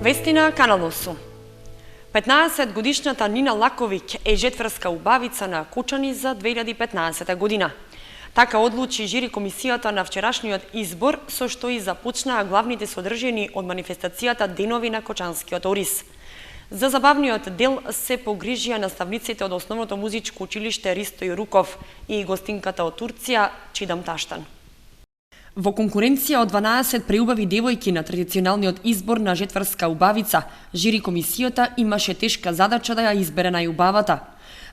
Вестина Канал 8. 15-годишната Нина Лаковиќ е жетврска убавица на Кочани за 2015 година. Така одлучи жири комисијата на вчерашниот избор, со што и започнаа главните содржини од манифестацијата Денови на Кочанскиот ориз. За забавниот дел се погрижија наставниците од Основното музичко училиште Ристо Јоруков и гостинката од Турција Чидам Таштан. Во конкуренција од 12 преубави девојки на традиционалниот избор на жетврска убавица, жири комисијата имаше тешка задача да ја избере најубавата.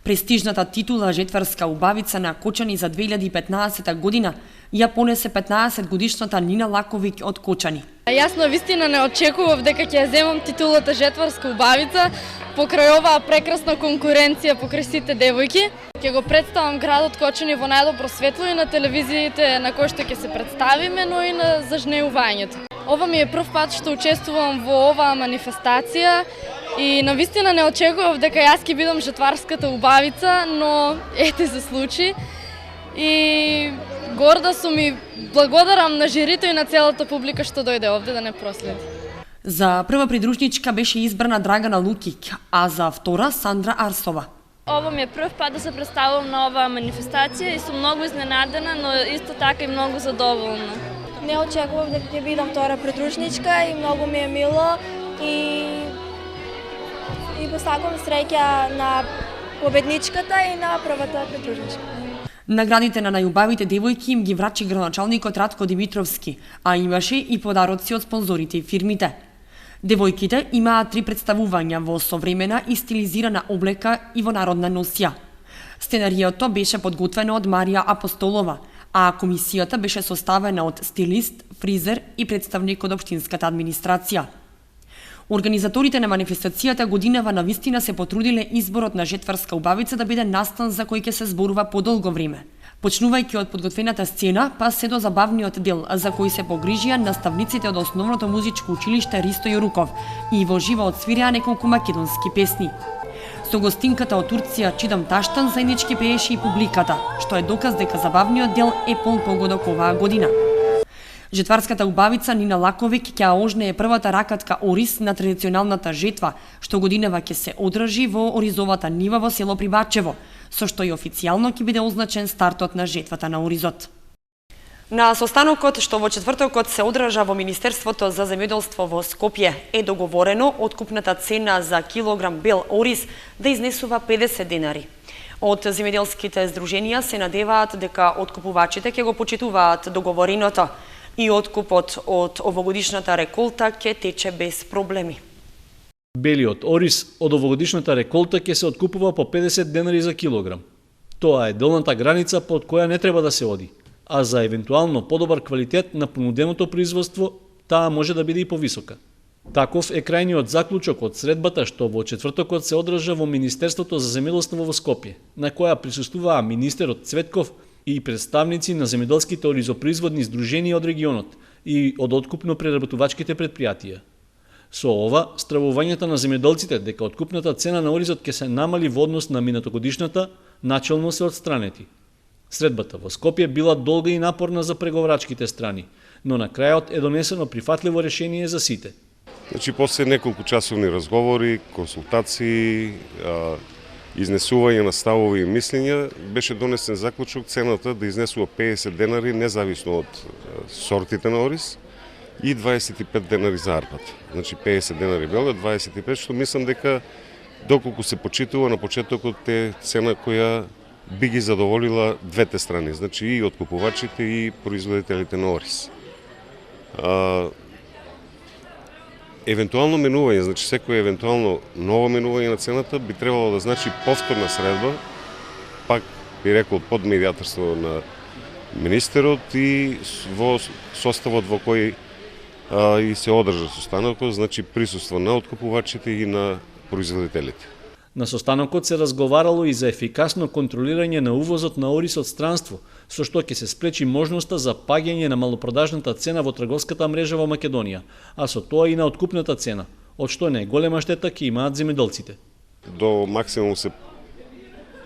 Престижната титула жетврска убавица на Кочани за 2015 година ја понесе 15-годишната Нина Лаковиќ од Кочани. Јас навистина не очекував дека ќе ја земам титулата жетврска убавица покрај оваа прекрасна конкуренција покрај сите девојки. Ќе го представам градот Кочани во најдобро светло и на телевизиите на кои што ќе се представиме, но и на зажнеувањето. Ова ми е прв пат што учествувам во оваа манифестација и навистина не очекував дека јас ќе бидам жетварската убавица, но ете се случи. И горда сум и благодарам на жирито и на целата публика што дојде овде да не проследи. За прва придружничка беше избрана Драгана Лукиќ, а за втора Сандра Арсова. Ова ми е прв пат да се представувам на оваа манифестација и сум многу изненадена, но исто така и многу задоволна. Не очекував дека ќе бидам втора придружничка и многу ми е мило и посакувам среќа на победничката и на првата придружничка. Наградите на најубавите девојки им ги врачи градоначалникот Радко Димитровски, а имаше и подароци од спонзорите и фирмите. Девојките имаа 3 представувања во современа и стилизирана облека и во народна носија. Сценариото беше подготвено од Марија Апостолова, а комисијата беше составена од стилист, фризер и представник од општинската администрација. Организаторите на манифестацијата годинава навистина се потрудиле изборот на жетварска убавица да биде настан за кој ќе се зборува подолго време. Почнувајќи од подготвената сцена, па се до забавниот дел, за кој се погрижија наставниците од Основното музичко училиште Ристо Јоруков и во живо отсвиреа неколку македонски песни. Со гостинката од Турција Чидам Таштан заеднички пееше и публиката, што е доказ дека забавниот дел е полн погодок оваа година. Жетварската убавица Нина Лаковиќ ќе ожнее првата ракатка ориз на традиционалната жетва, што годинава ќе се одржи во оризовата нива во село Прибачево, со што и официјално ќе биде означен стартот на жетвата на оризот. На состанокот што во четвртокот се одржа во Министерството за земјоделство во Скопје е договорено откупната цена за килограм бел ориз да изнесува 50 денари. Од земјоделските здруженија се надеваат дека откупувачите ќе го почитуваат договореното и откупот од овогодишната реколта ќе тече без проблеми. Белиот ориз од овогодишната реколта ќе се откупува по 50 денари за килограм. Тоа е долната граница под која не треба да се оди, а за евентуално подобар квалитет на понуденото производство таа може да биде и повисока. Таков е крајниот заклучок од средбата што во четвртокот се одржа во Министерството за земјоделство во Скопје, на која присуствуваа министерот Цветков и представници на земјоделските оризопроизводни здруженија од регионот и од откупно-преработувачките предпријатија. Со ова, стравувањата на земјоделците дека откупната цена на оризот ќе се намали во однос на минатогодишната, начелно се отстранети. Средбата во Скопје била долга и напорна за преговарачките страни, но на крајот е донесено прифатливо решение за сите. Значи, после неколку часовни разговори, консултации, изнесување на ставови и мислења, беше донесен заклучок цената да изнесува 50 денари независно од сортите на ориз и 25 денари за арпат. Значи 50 денари бел, 25, што мислам дека доколку се почитува на почетокот е цена која би ги задоволила двете страни, значи и откупувачите и производителите на ориз. Евентуално менување, значи секој евентуално ново менување на цената би требало да значи повторна средба, пак би рекол под медијаторство на министерот и во составот во кој и се одржа состанокот, значи присуство на откупувачите и на производителите. На состанокот се разговарало и за ефикасно контролирање на увозот на ориз од странство, со што ќе се спречи можноста за паѓање на малопродажната цена во трговската мрежа во Македонија, а со тоа и на откупната цена, од што најголема штета ќе имаат земјоделците. До максимум се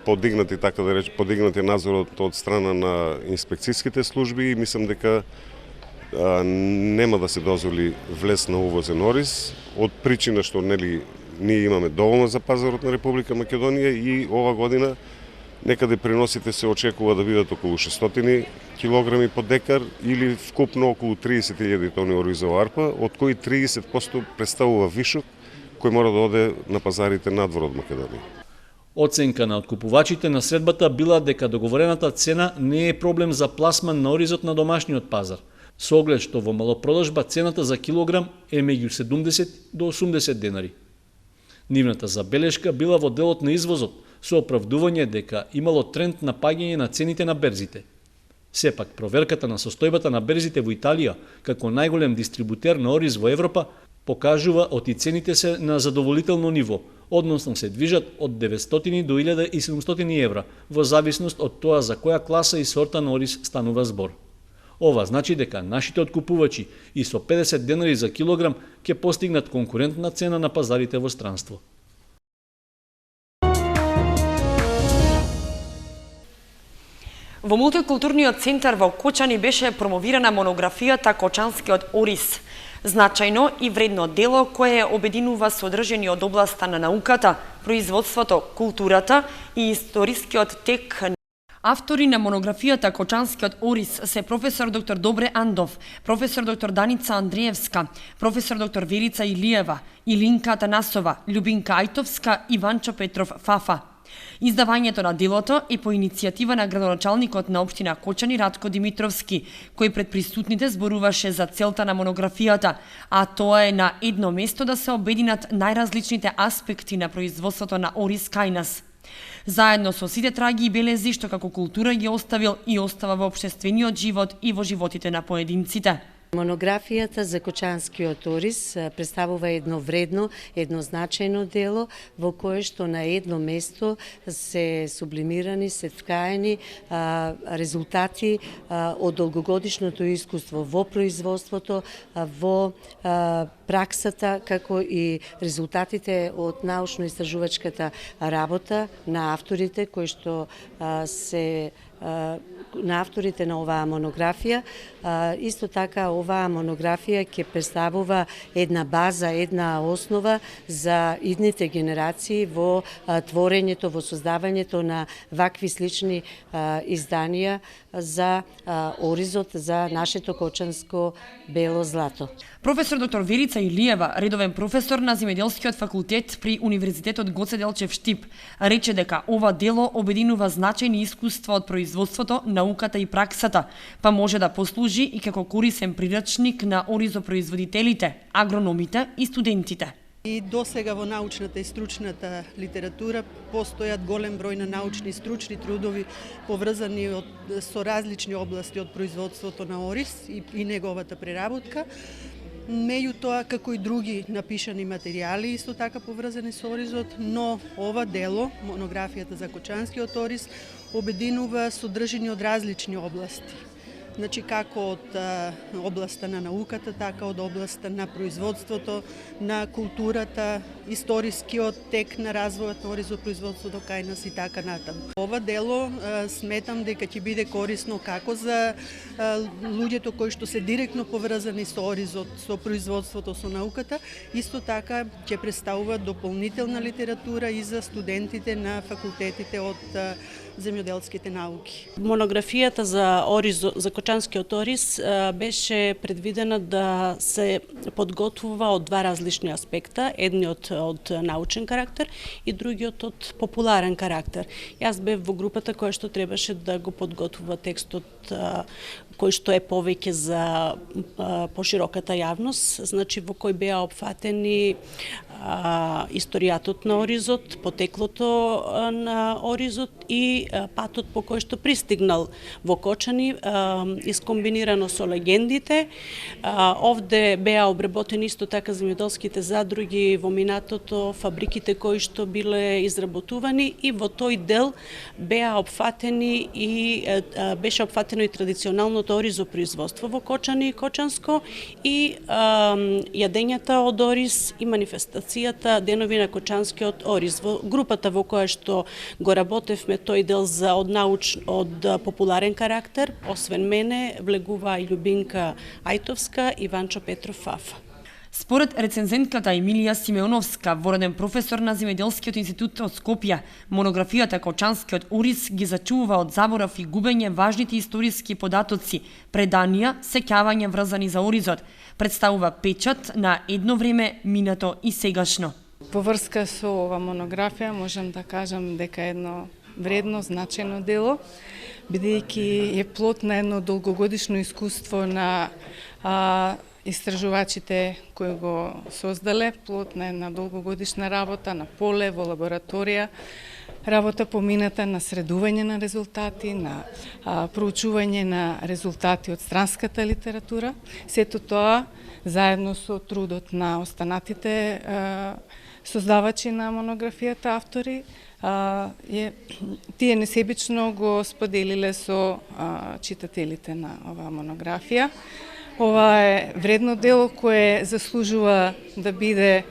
подигнати надзорот од страна на инспекцијските служби и мислам дека нема да се дозволи влез на увозен ориз, од причина што нели ние имаме доволно за пазарот на Република Македонија и ова година некаде преносите се очекува да бидат околу 600 килограми по декар или вкупно околу 30.000 тони оризова арпа, од кои 30% представува вишок кој мора да оде на пазарите надвор од Македонија. Оценка на откупувачите на средбата била дека договорената цена не е проблем за пласман на оризот на домашниот пазар, со оглед што во малопродажба цената за килограм е меѓу 70 до 80 денари. Нивната забелешка била во делот на извозот, со оправдување дека имало тренд на паѓање на цените на берзите. Сепак, проверката на состојбата на берзите во Италија, како најголем дистрибутер на ориз во Европа, покажува оти цените се на задоволително ниво, односно се движат од 900 до 1700 евра, во зависност од тоа за која класа и сорта на ориз станува збор. Ова значи дека нашите откупувачи и со 50 денари за килограм ќе постигнат конкурентна цена на пазарите во странство. Во мултикултурниот центар во Кочани беше промовирана монографијата Кочанскиот ориз. Значајно и вредно дело кое обединува содржини од областа на науката, производството, културата и историскиот тек. Автори на монографијата Кочанскиот ориз се професор доктор Добре Андов, професор доктор Даница Андреевска, професор доктор Верица Илиева, Илинка Атанасова, Љубинка Ајтовска и Ванчо Петров Фафа. Издавањето на делото е по иницијатива на градоначалникот на општина Кочани Ратко Димитровски, кој пред присутните зборуваше за целта на монографијата, а тоа е на едно место да се обединат најразличните аспекти на производството на ориз кај нас. Заедно со сите траги и белези што како култура ги оставил и остава во општествениот живот и во животите на поединците. Монографијата за Кочанскиот ориз представува едно вредно, едно значајно дело во кое што на едно место се сублимирани, се вкаени резултати од долгогодишното искуство во производството, во праксата, како и резултатите од научно-истражувачката работа на авторите кои што се на авторите на оваа монографија. Исто така оваа монографија ќе представува една база, една основа за идните генерации во творењето, во создавањето на вакви слични изданија за оризот, за нашето кочанско бело злато. Професор доктор Верица Илиева, редовен професор на земјоделскиот факултет при Универзитетот Гоце Делчев Штип, рече дека ова дело обединува значајни искуства од производството, науката и праксата, па може да послужи и како корисен прирачник на оризопроизводителите, агрономите и студентите. И досега во научната и стручната литература постојат голем број на научни и стручни трудови поврзани со различни области од производството на ориз и неговата преработка. Меѓутоа, како и други напишани материјали, исто така поврзани со оризот, но ова дело, монографијата за Кочанскиот ориз, обединува содржини од различни области. Значи, како од областа на науката, така од областа на производството, на културата, историскиот тек на развојот на оризопроизводството кај нас и така натаму. Ова дело сметам дека ќе биде корисно како за луѓето кои што се директно поврзани со оризот, со производството, со науката, исто така ќе представува дополнителна литература и за студентите на факултетите од земјоделските науки. Монографијата за Кочанскиот ориз беше предвидена да се подготвува од два различни аспекта, едниот од научен карактер и другиот од популарен карактер. Јас бев во групата која што требаше да го подготвува текстот кој што е повеќе за пошироката јавност, значи во кој беа опфатени историјатот на оризот, потеклото на оризот и патот по кој што пристигнал во Кочани, искомбинирано со легендите. Овде беа обработени исто така земјоделските задруги во минатото, фабриките кои што биле изработувани и во тој дел беа опфатени и беше опфатено и традиционалното кркашкиот ориз во производство во Кочани и Кочанско и јадењата од ориз и манифестацијата Денови на Кочанскиот ориз. Во групата во која што го работевме тој дел од популарен карактер, освен мене, влегува и Љубинка Ајтовска и Ванчо Петров Фафа. Според рецензентката Емилија Симеоновска, вореден професор на Земјоделскиот институт од Скопје, монографијата Кочанскиот ориз ги зачува од заборав и губење важните историски податоци, преданија, сеќавања врзани за оризот, представува печат на едно време, минато и сегашно. По врска со ова монографија можам да кажам дека е едно вредно, значајно дело, бидејќи е плод на едно долгогодишно искуство на истражувачите кои го создале, плод на една долгогодишна работа на поле, во лабораторија, работа помината на средување на резултати, на проучување на резултати од странската литература. Сето тоа, заедно со трудот на останатите создавачи на монографијата, автори, тие несебично го споделиле со читателите на оваа монографија. Ова е вредно дело кое заслужува да биде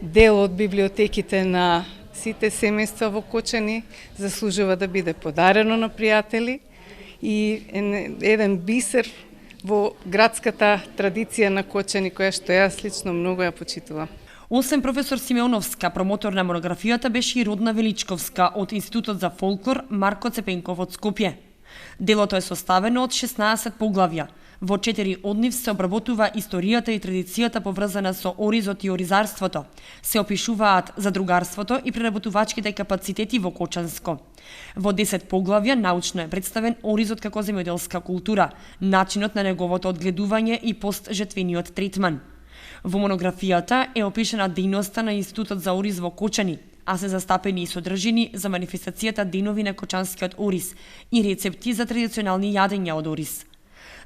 дел од библиотеките на сите семејства во Кочани, заслужува да биде подарено на пријатели и еден бисер во градската традиција на Кочани, која што јас лично многу ја почитувам. Освен професор Симеоновска, промотор на монографијата беше и Родна Величковска од Институтот за фолклор Марко Цепенков од Скопје. Делото е составено од 16 поглавја. Во 4 од нив се обработува историјата и традицијата поврзана со оризот и оризарството. Се опишуваат задругарството и преработувачките капацитети во Кочанско. Во 10 поглавја научно е представен оризот како земјоделска култура, начинот на неговото одгледување и постжетвениот третман. Во монографијата е опишана дејноста на Институтот за ориз во Кочани, а се застапени и содржини за манифестацијата Денови на Кочанскиот ориз и рецепти за традиционални јадења од ориз.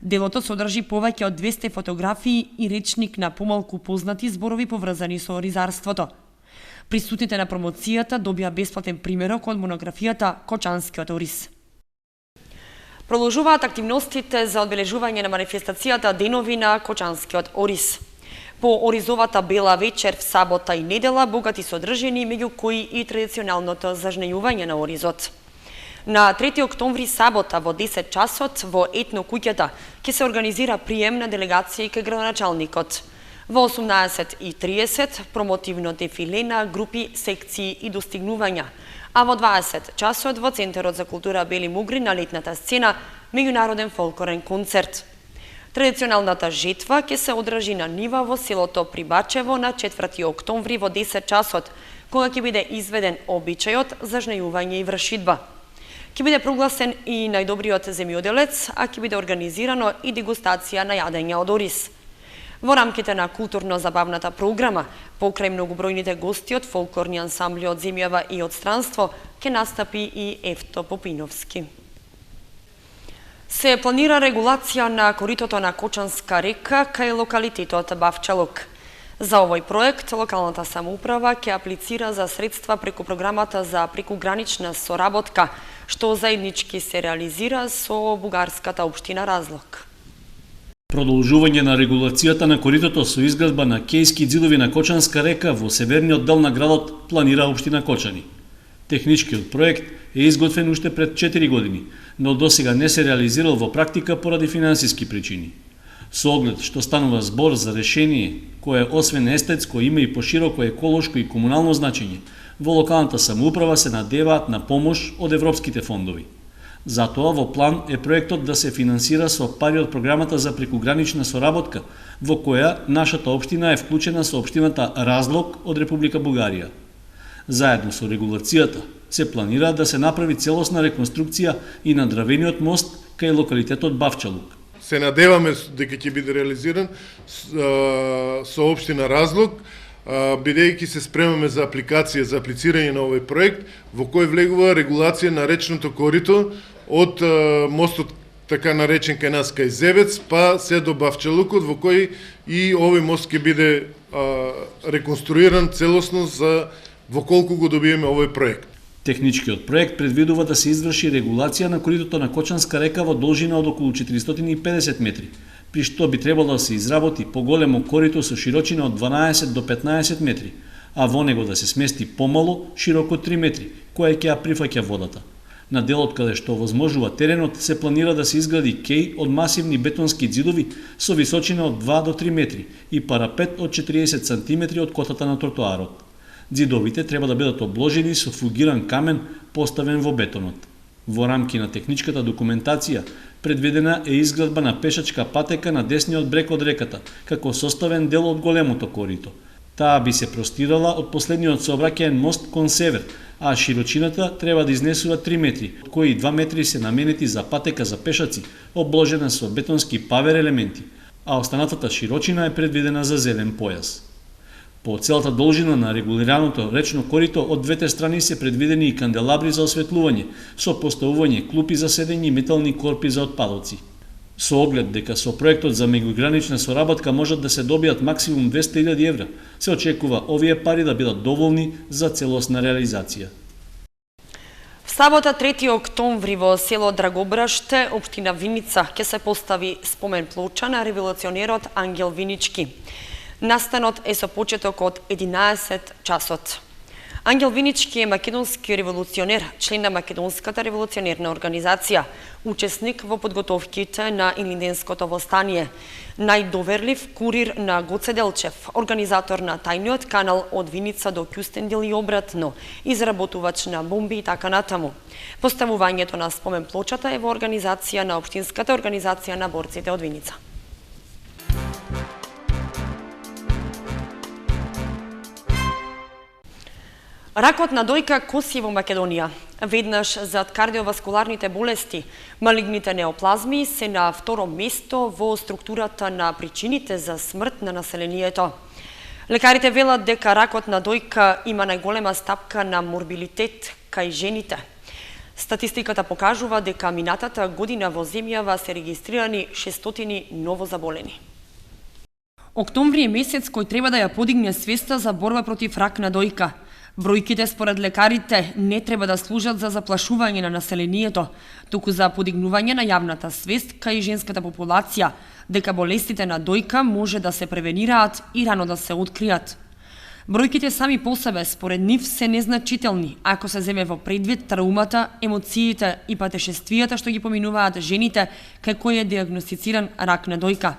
Делото содржи повеќе од 200 фотографии и речник на помалку познати зборови поврзани со оризарството. Присутните на промоцијата добија бесплатен примерок од монографијата Кочанскиот ориз. Продолжуваат активностите за одбележување на манифестацијата Денови на Кочанскиот ориз. По оризовата бела вечер в сабота и недела богати содржини, меѓу кои и традиционалното зажнејување на оризот. На 3 октомври сабота во 10 часот во етно куќата ќе се организира прием на делегација кај градоначалникот. Во 18:30 промотивно дефиле на групи, секции и достигнувања, а во 20 часот во Центарот за култура Бели Мугри на летната сцена меѓународен фолклорен концерт. Традиционалната жетва ќе се одржи на нива во селото Прибачево на 4 октомври во 10 часот, кога ќе биде изведен обичајот за жнејување и вршидба. Ќе биде прогласен и најдобриот земјоделец, а ќе биде организирано и дегустација на јадења од ориз. Во рамките на културно-забавната програма, покрај многобројните гости од фолклорни ансамбли од земјава и од странство, ќе настапи и Евто Попиновски. Се планира регулација на коритото на Кочанска река кај локалитетот Бавчалук. За овој проект, локалната самоуправа ќе аплицира за средства преку програмата за прекугранична соработка, што заеднички се реализира со бугарската општина Разлог. Продолжување на регулацијата на коритото со изградба на кејски ѕидови на Кочанска река во северниот дел на градот планира општина Кочани. Техничкиот проект е изготвен уште пред 4 години, но досега не се реализирал во практика поради финансиски причини. Со оглед што станува збор за решение кое освен естетско има и пошироко еколошко и комунално значење, во локалната самоуправа се надеваат на помош од европските фондови. Затоа во план е проектот да се финансира со пари од програмата за прекугранична соработка, во која нашата општина е вклучена со општината Разлог од Република Бугарија. Заедно со регулацијата се планира да се направи целосна реконструкција и на дравениот мост кај локалитетот Бавчалук. Се надеваме дека ќе биде реализиран со општина Разлог, бидејќи се спремаме за апликација, за аплицирање на овој проект, во кој влегува регулација на речното корито од мостот така наречен кај нас кај Зевец, па се до Бавчалукот, во кој и овој мост ќе биде реконструиран целосно за во колку го добиеме овој проект. Техничкиот проект предвидува да се изврши регулација на коритото на Кочанска река во должина од околу 450 метри, при што би требало да се изработи поголемо корито со широчина од 12 до 15 метри, а во него да се смести помало, широко 3 метри, која ќе ја прифаќа водата. На делот каде што возможува теренот се планира да се изгради кеј од масивни бетонски ѕидови со височина од 2 до 3 метри и парапет од 40 см од котата на тротоарот. Ѕидовите треба да бидат обложени со фугиран камен поставен во бетонот. Во рамки на техничката документација предвидена е изградба на пешачка патека на десниот брег од реката, како составен дел од големото корито. Таа би се простирала од последниот сообраќаен мост кон север, а широчината треба да изнесува 3 метри, од кои 2 метри се наменети за патека за пешаци, обложена со бетонски павер елементи, а останатата широчина е предвидена за зелен појас. По целата должина на регулираното речно корито од двете страни се предвидени и канделабри за осветлување, со поставување клупи за седење и метални корпи за отпадоци. Со оглед дека со проектот за меѓугранична соработка можат да се добијат максимум 200.000 евра, се очекува овие пари да бидат доволни за целосна реализација. В сабота 3 октомври во село Драгобраште, општина Виница, ќе се постави спомен плоча на револуционерот Ангел Винички. Настанот е со почеток од 11 часот. Ангел Винички е македонски револуционер, член на Македонската револуционерна организација, учесник во подготовките на Илинденското востание, најдоверлив курир на Гоце Делчев, организатор на тајниот канал од Виница до Кюстендил и обратно, изработувач на бомби и така натаму. Поставувањето на спомен плочата е во организација на Општинската организација на борците од Виница. Ракот на дојка коси во Македонија. Веднаш зад кардиоваскуларните болести, малигните неоплазми се на второ место во структурата на причините за смрт на населението. Лекарите велат дека ракот на дојка има најголема стапка на морбилитет кај жените. Статистиката покажува дека минатата година во земјава се регистрирани 600 новозаболени. Октомври е месец кој треба да ја подигне свеста за борба против рак на дојка. Бројките според лекарите не треба да служат за заплашување на населението, туку за подигнување на јавната свест кај женската популација, дека болестите на дојка може да се превенираат и рано да се откријат. Бројките сами по себе според нив се незначителни, ако се земе во предвид траумата, емоциите и патешествијата што ги поминуваат жените кај кои е диагностициран рак на дојка.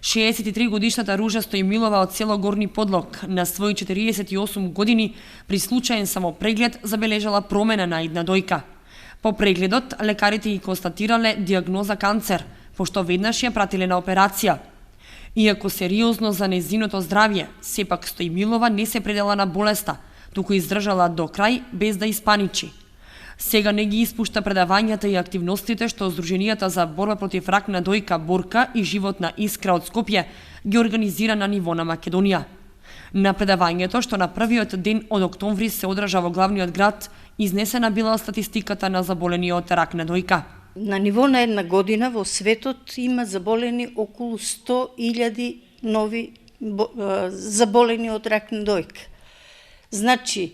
63 годишната Ружа Стојмилова од село Горни Подлог на своји 48 години при случаен самопреглед забележала промена на идна дојка. По прегледот лекарите ги констатирале диагноза канцер, пошто веднаш ја пратиле на операција. Иако сериозно за незиното здравје, сепак Стојмилова не се предела на болеста, туку издржала до крај без да испаничи. Сега не ги испушта предавањата и активностите што Сдруженијата за борба против рак на дојка Борка и животна искра од Скопје ги организира на ниво на Македонија. На предавањето што на првиот ден од октомври се одржа во главниот град, изнесена била статистиката на заболени од рак на дојка. На ниво на една година во светот има заболени околу 100.000 нови заболени од рак на дојка. Значи,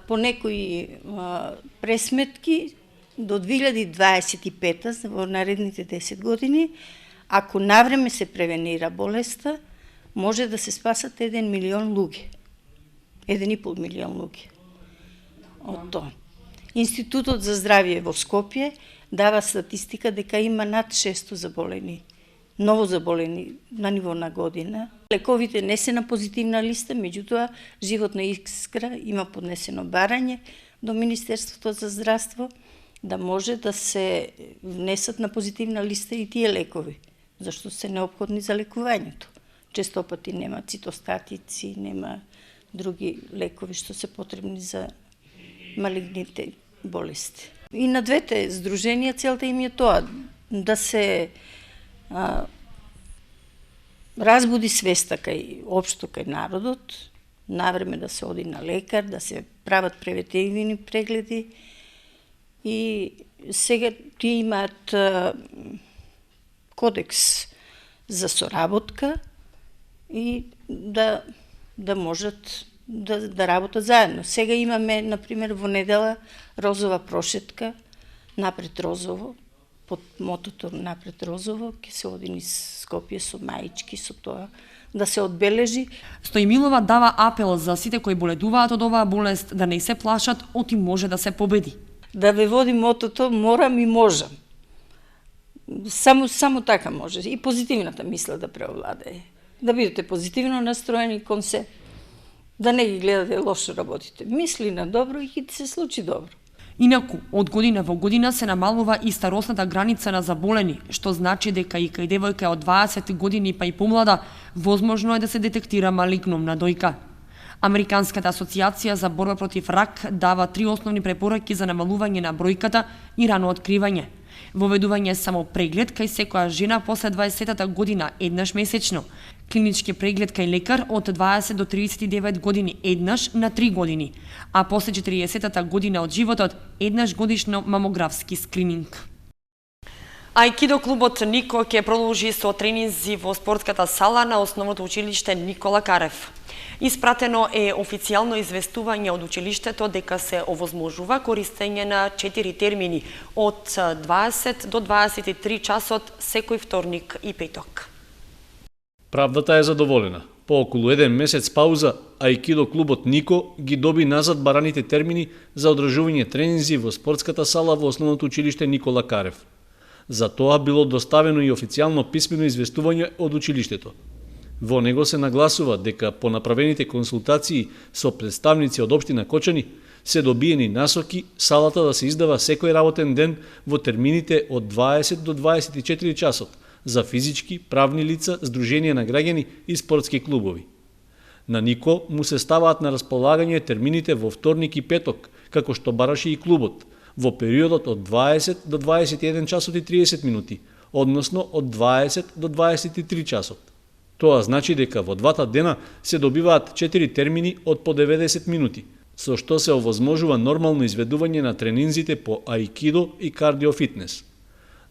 по некои пресметки до 2025 во наредните 10 години, ако навреме се превенира болеста, може да се спасат 1 милион луѓе. 1,5 милион луѓе. Од тоа. Институтот за здравје во Скопје дава статистика дека има над 600 заболени, ново заболени на ниво на година. Лековите не се на позитивна листа, меѓутоа животна искра има поднесено барање до Министерството за здравство да може да се внесат на позитивна листа и тие лекови, зашто се неопходни за лекувањето. Често пати нема цитостатици, нема други лекови што се потребни за малигните болести. И на двете здруженија целта им е тоа, да се разбуди свеста кај општо кај народот, навреме да се оди на лекар, да се прават превентивни прегледи и сега тие имаат кодекс за соработка и да можат да работат заедно. Сега имаме, например, во недела розова прошетка, напред розово, под мотото напред розово, ќе се оди низ Скопје со маички, со тоа, да се одбележи. Стојмилова дава апел за сите кои боледуваат од оваа болест да не се плашат, оти може да се победи. Да ве води мотото, морам и можам. Само така може. И позитивната мисла да преовладее. Да бидете позитивно настроени кон се. Да не ги гледате лошо работите. Мисли на добро и ќе се случи добро. Инаку, од година во година се намалува и старосната граница на заболени, што значи дека и кај девојка од 20 години па и помлада, возможно е да се детектира малигновна дојка. Американската асоциација за борба против рак дава 3 основни препораки за намалување на бројката и рано откривање. Воведување само преглед кај секоја жена после 20-та година еднаш месечно, клинички преглед кај лекар од 20 до 39 години еднаш на 3 години, а после 40-та година од животот еднаш годишно мамографски скрининг. Аикидо клубот Нико ќе продолжи со тренинзи во спортската сала на основното училиште Никола Карев. Испратено е официјално известување од училиштето дека се овозможува користење на 4 термини од 20 до 23 часот секој вторник и петок. Правдата е задоволена. По околу 1 месец пауза, Аикидо клубот Нико ги доби назад бараните термини за одржување тренинзи во спортската сала во основното училиште Никола Карев. За тоа било доставено и официјално писмено известување од училиштето. Во него се нагласува дека по направените консултации со представници од општина Кочани се добиени насоки салата да се издава секој работен ден во термините од 20 до 24 часот за физички, правни лица, здруженија на граѓани и спортски клубови. На Нико му се ставаат на располагање термините во вторник и петок, како што бараше и клубот, во периодот од 20 до 21 часот и 30 минути, односно од 20 до 23 часот. Тоа значи дека во двата дена се добиваат 4 термини од по 90 минути, со што се овозможува нормално изведување на тренинзите по аикидо и кардиофитнес.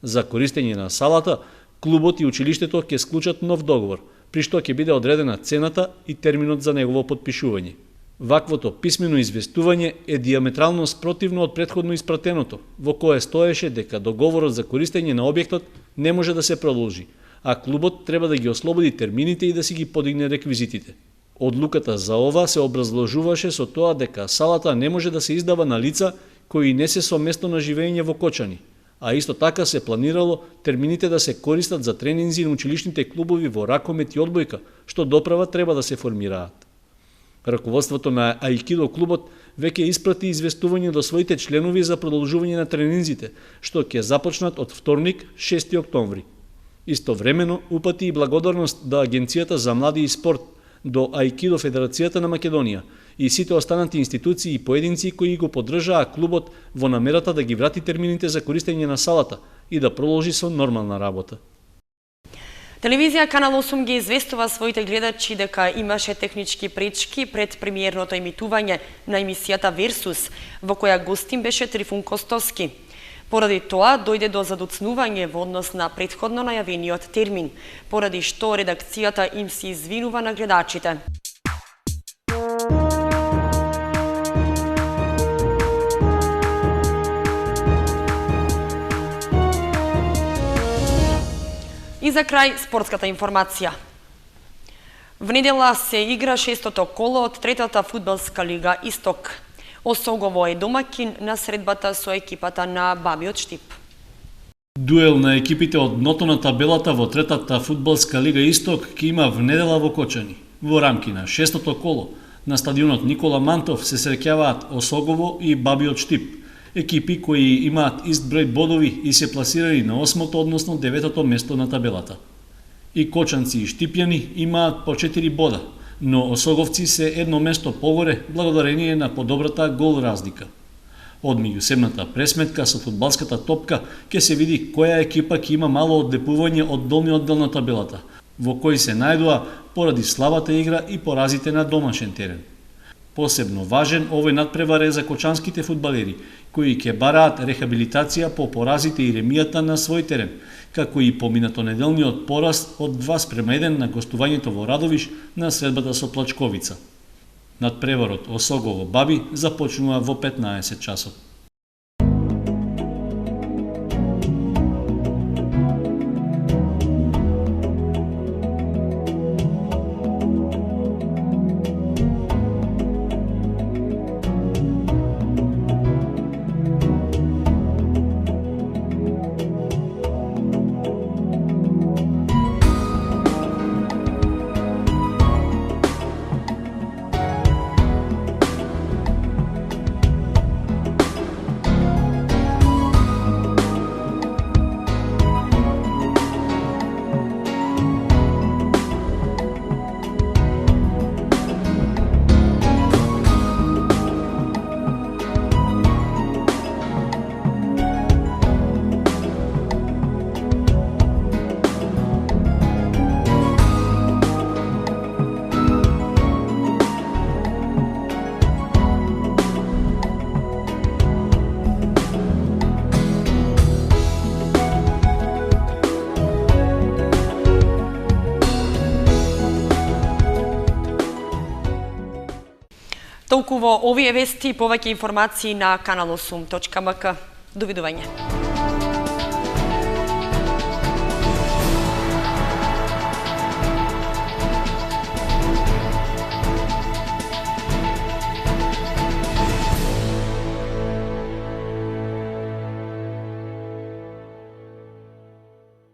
За користење на салата, клубот и училиштето ќе склучат нов договор, при што ќе биде одредена цената и терминот за негово потпишување. Ваквото писмено известување е диаметрално спротивно од претходно испратеното, во кое стоеше дека договорот за користење на објектот не може да се продолжи, а клубот треба да ги ослободи термините и да си ги подигне реквизитите. Одлуката за ова се образложуваше со тоа дека салата не може да се издава на лица кои не се со место на живење во Кочани, а исто така се планирало термините да се користат за тренинзи на училишните клубови во ракомет и одбојка, што доправа треба да се формираат. Раководството на Аикидо клубот веќе испрати известување до своите членови за продолжување на тренинзите, што ќе започнат од вторник, 6 октомври. Истовремено упати и благодарност до Агенцијата за млади и спорт, до Аикидо Федерацијата на Македонија и сите останати институции и поединци кои го поддржаа клубот во намерата да ги врати термините за користење на салата и да продолжи со нормална работа. Телевизија Канал 8 ги известува своите гледачи дека имаше технички пречки пред премиерното емитување на емисијата Версус, во која гостин беше Трифун Костовски. Поради тоа дојде до задоцнување во однос на претходно најавениот термин, поради што редакцијата им се извинува на гледачите. И за крај спортската информација. В недела се игра 6-то коло од третата фудбалска лига Исток. Осогово е домакин на средбата со екипата на Бабиот Штип. Дуел на екипите од дното на табелата во третата фудбалска лига Исток ќе има в недела во Кочани. Во рамки на 6-то коло на стадионот Никола Мантов се среќаваат Осогово и Бабиот Штип, екипи кои имаат ист број бодови и се пласирани на 8-то, односно 9-то место на табелата. И кочанци и штипјани имаат по 4 бода, но осоговци се едно место погоре благодарение на подобрата гол разлика. Од меѓусебната пресметка со фудбалската топка ќе се види која екипа ќе има мало одлепување од долниот дел на табелата, во кој се најдоа поради слабата игра и поразите на домашен терен. Посебно важен овој надпревар е за кочанските фудбалери, кои ќе бараат рехабилитација по поразите и ремијата на свој терен, како и поминатонеделниот пораз од 2:1 на гостувањето во Радовиш на средбата со Плачковица. Надпреварот Осогово Баби започнува во 15 часот. Толку во овие вести, повеќе информации на kanal8.mk. Довидување.